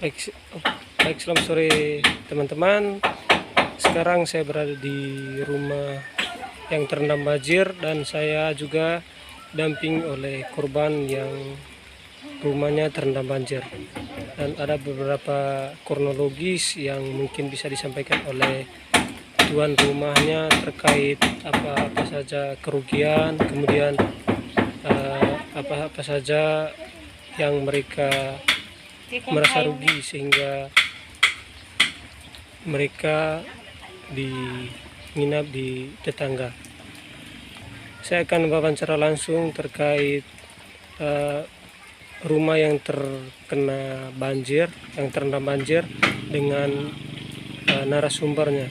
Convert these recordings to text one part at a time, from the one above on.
Baik, baik, selamat sore teman-teman. Sekarang saya berada di rumah yang terendam banjir dan saya juga damping oleh korban yang rumahnya terendam banjir. Dan ada beberapa kronologis yang mungkin bisa disampaikan oleh tuan rumahnya terkait apa-apa saja kerugian, kemudian apa-apa saja yang mereka merasa rugi sehingga mereka menginap di tetangga. Saya akan wawancara langsung terkait rumah yang terkena banjir, yang terendam banjir dengan narasumbernya,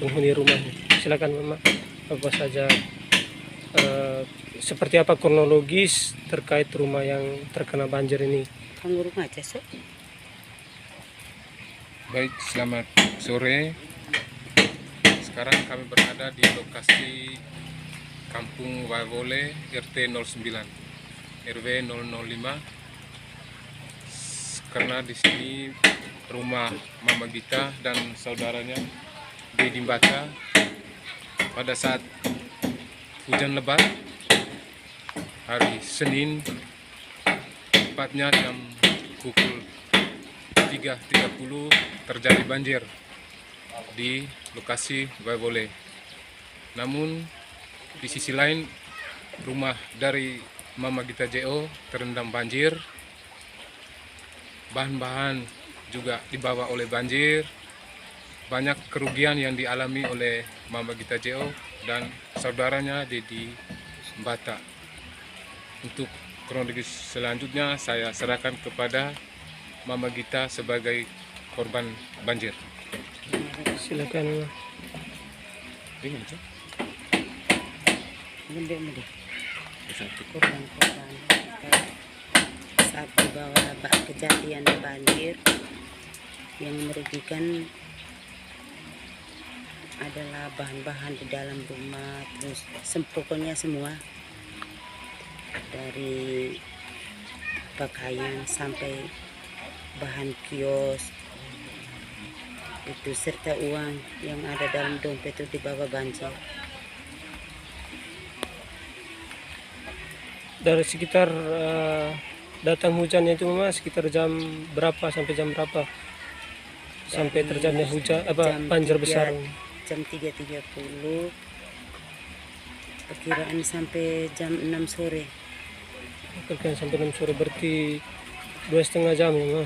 penghuni rumahnya. Silakan Mama, apa saja seperti apa kronologis terkait rumah yang terkena banjir ini? Rumah aja sih. Baik, selamat sore. Sekarang kami berada di lokasi Kampung Waiwole RT 09 RW 005. Karena di sini rumah Mama Gita dan saudaranya di Dimbata pada saat hujan lebat hari Senin, tepatnya jam pukul 3.30 terjadi banjir di lokasi Waiwole. Namun di sisi lain rumah dari Mama Gita JO terendam banjir, bahan-bahan juga dibawa oleh banjir. Banyak kerugian yang dialami oleh Mama Gita JO dan saudaranya di Bata. Untuk kronologis selanjutnya saya serahkan kepada Mama Gita sebagai korban banjir. Silakan. Korban-korban saat di bawah kejadian banjir yang merugikan adalah bahan-bahan di dalam rumah, terus pokoknya semua dari pakaian sampai bahan kios itu, serta uang yang ada dalam dompet itu dibawa banjir. Dari sekitar datang hujannya itu Mama sekitar jam berapa sampai jam berapa? Sampai terjadinya hujan banjir besar. Jam 3.30 perkiraan sampai jam 6 sore. Perkiraan sampai 6 sore berarti 2,5 jam ya Mama.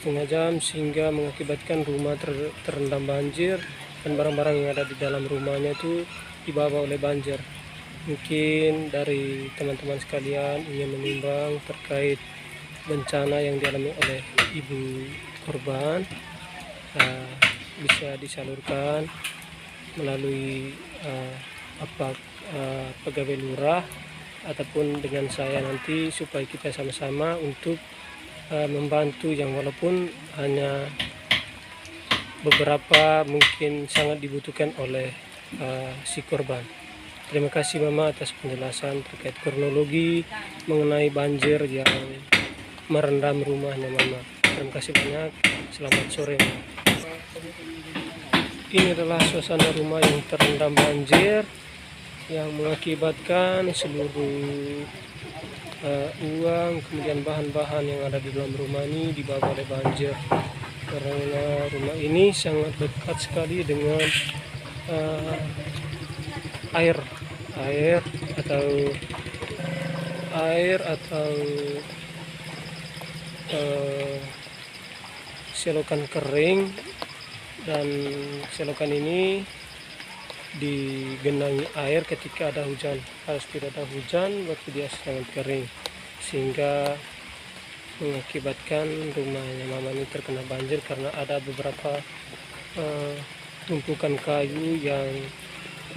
2,5 jam sehingga mengakibatkan rumah terendam banjir dan barang-barang yang ada di dalam rumahnya itu dibawa oleh banjir. Mungkin dari teman-teman sekalian ingin menimbang terkait bencana yang dialami oleh ibu korban, bisa disalurkan melalui pegawai lurah ataupun dengan saya nanti supaya kita sama-sama untuk membantu yang walaupun hanya beberapa mungkin sangat dibutuhkan oleh si korban. Terima kasih Mama atas penjelasan terkait kronologi mengenai banjir yang merendam rumahnya Mama. Terima kasih banyak. Selamat sore Mama. Ini adalah suasana rumah yang terendam banjir yang mengakibatkan seluruh uang kemudian bahan-bahan yang ada di dalam rumah ini dibawa oleh banjir. Karena rumah ini sangat dekat sekali dengan air atau selokan kering, dan selokan ini digenangi air ketika ada hujan. Harus tidak ada hujan waktu dia sangat kering sehingga mengakibatkan rumahnya Mama ini terkena banjir karena ada beberapa tumpukan kayu yang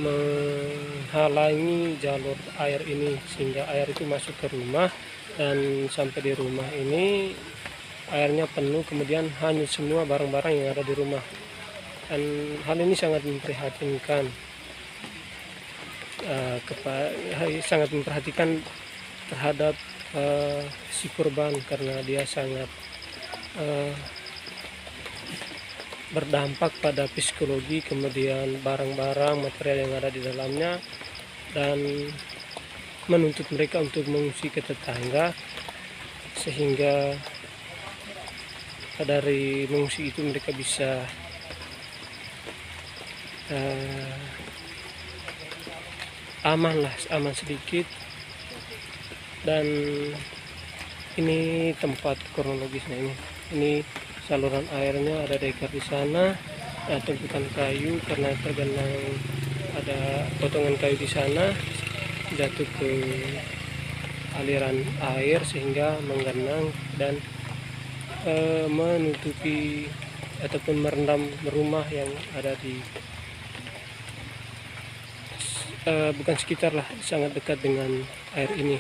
menghalangi jalur air ini sehingga air itu masuk ke rumah dan sampai di rumah ini airnya penuh, kemudian hanyut semua barang-barang yang ada di rumah. Dan hal ini sangat memprihatinkan, sangat memperhatikan terhadap si korban karena dia sangat eh, berdampak pada psikologi, kemudian barang-barang material yang ada di dalamnya, dan menuntut mereka untuk mengungsi ke tetangga, sehingga dari mengungsi itu mereka bisa aman sedikit. Dan ini tempat kronologisnya, ini saluran airnya ada dekat di sana, tumpukan kayu karena tergenang, ada potongan kayu di sana jatuh ke aliran air sehingga menggenang dan menutupi ataupun merendam rumah yang ada di bukan sekitar lah, sangat dekat dengan air ini,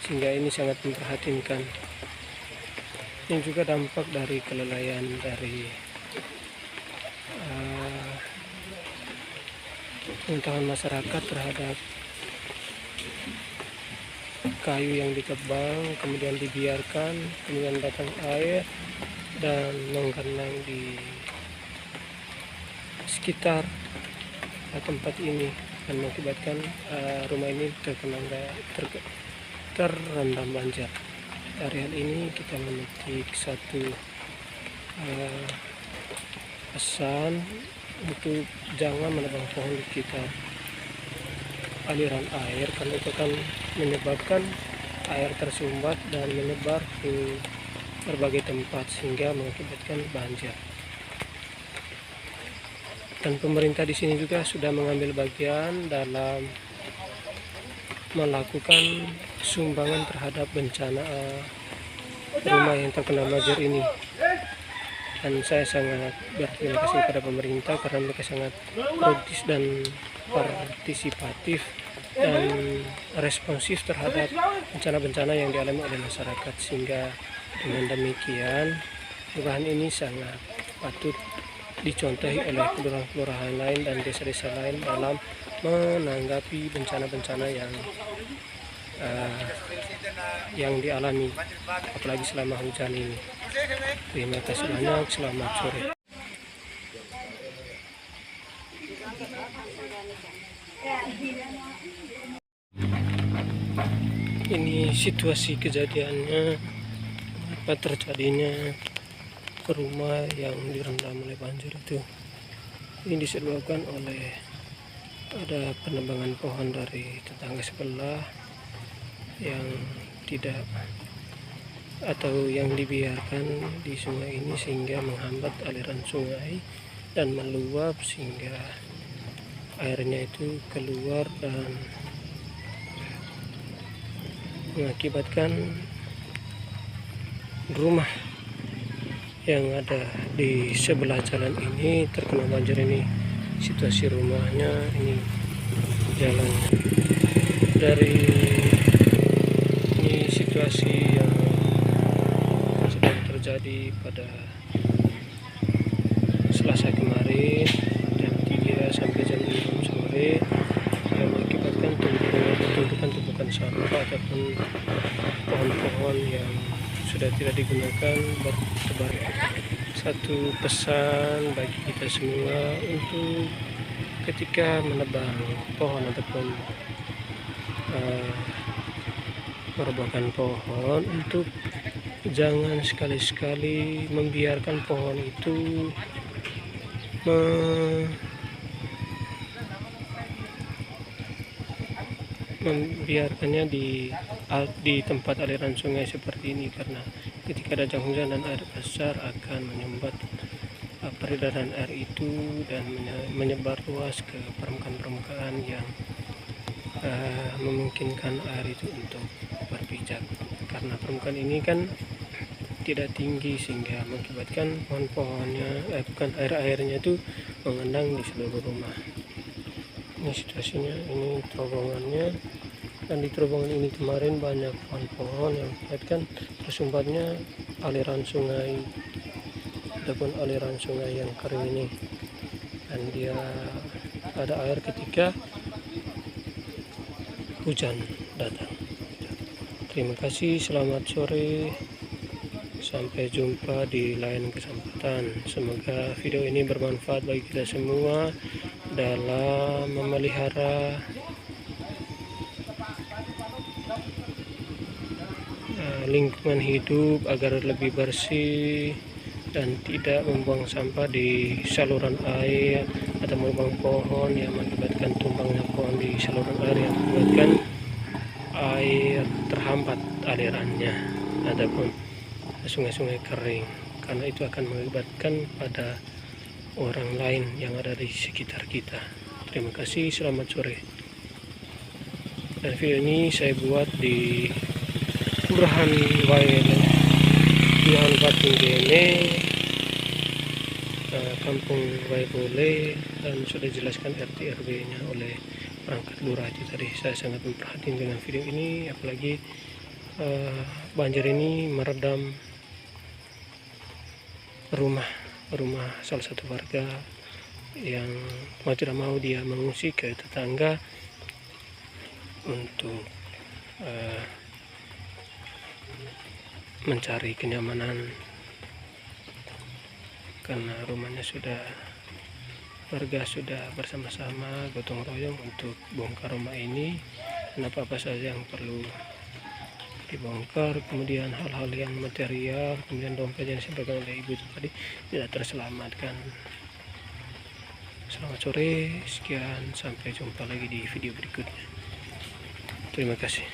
sehingga ini sangat memprihatinkan. Ini juga dampak dari kelalaian dari pengetahuan masyarakat terhadap kayu yang ditebang, kemudian dibiarkan, kemudian datang air dan menggenang di sekitar tempat ini dan mengakibatkan rumah ini terendam banjir. Dari hal ini kita memetik satu pesan untuk jangan menebang pohon di sekitar aliran air, karena itu akan menyebabkan air tersumbat dan menyebar ke berbagai tempat sehingga mengakibatkan banjir. Dan pemerintah di sini juga sudah mengambil bagian dalam melakukan sumbangan terhadap bencana rumah yang terkena banjir ini. Dan saya sangat berterima kasih kepada pemerintah karena mereka sangat produktif dan partisipatif dan responsif terhadap bencana-bencana yang dialami oleh masyarakat, sehingga dengan demikian perubahan ini sangat patut dicontohi oleh kelurahan-kelurahan lain dan desa-desa lain dalam menanggapi bencana-bencana yang dialami, apalagi selama hujan ini. Terima kasih banyak, selamat sore. Ini situasi kejadiannya, apa terjadinya rumah yang direndam oleh banjir itu. Ini disebabkan oleh ada penebangan pohon dari tetangga sebelah yang tidak atau yang dibiarkan di sungai ini, sehingga menghambat aliran sungai dan meluap sehingga airnya itu keluar dan mengakibatkan rumah yang ada di sebelah jalan ini terkena banjir. Ini situasi rumahnya, ini jalan dari ini situasi yang sedang terjadi pada Selasa kemarin jam 3 sampai jam 6 sore yang mengakibatkan tumpukan sampah ataupun pohon-pohon yang sudah tidak digunakan bertebar. Satu pesan bagi kita semua untuk ketika menebang pohon ataupun merobohkan pohon, untuk jangan sekali-sekali membiarkan pohon itu membiarkannya di tempat aliran sungai seperti ini, karena ketika datang hujan dan air besar akan menyumbat peredaran air itu dan menyebar luas ke permukaan yang memungkinkan air itu untuk berpijak, karena permukaan ini kan tidak tinggi sehingga mengakibatkan pohon-pohonnya air-airnya itu mengendang di seluruh rumah. Ini situasinya, ini terowongannya, dan di terowongan ini kemarin banyak pohon-pohon yang mengakibatkan tersumbatnya aliran sungai ataupun aliran sungai yang kering ini, dan dia ada air ketika hujan datang. Terima kasih, selamat sore. Sampai jumpa di lain kesempatan. Semoga video ini bermanfaat bagi kita semua dalam memelihara lingkungan hidup agar lebih bersih dan tidak membuang sampah di saluran air atau membuang pohon yang mengakibatkan tumbangnya pohon di saluran air yang mengakibatkan air terhambat alirannya ataupun sungai-sungai kering, karena itu akan mengakibatkan pada orang lain yang ada di sekitar kita. Terima kasih, selamat sore. Dan video ini saya buat di Kelurahan Waele, Kelurahan Batung Gene, Kampung Waibole, dan sudah dijelaskan RT RW-nya oleh perangkat lurah itu tadi. Saya sangat memperhatikan dengan video ini, apalagi banjir ini meredam rumah salah satu warga yang mau tidak mau dia mengungsi ke tetangga untuk mencari kenyamanan, karena rumahnya warga sudah bersama-sama gotong royong untuk bongkar rumah ini, dan apa-apa saja yang perlu dibongkar, kemudian hal-hal yang material, kemudian dompet yang disampaikan oleh ibu itu tadi tidak terselamatkan. Selamat sore, sekian, sampai jumpa lagi di video berikutnya. Terima kasih.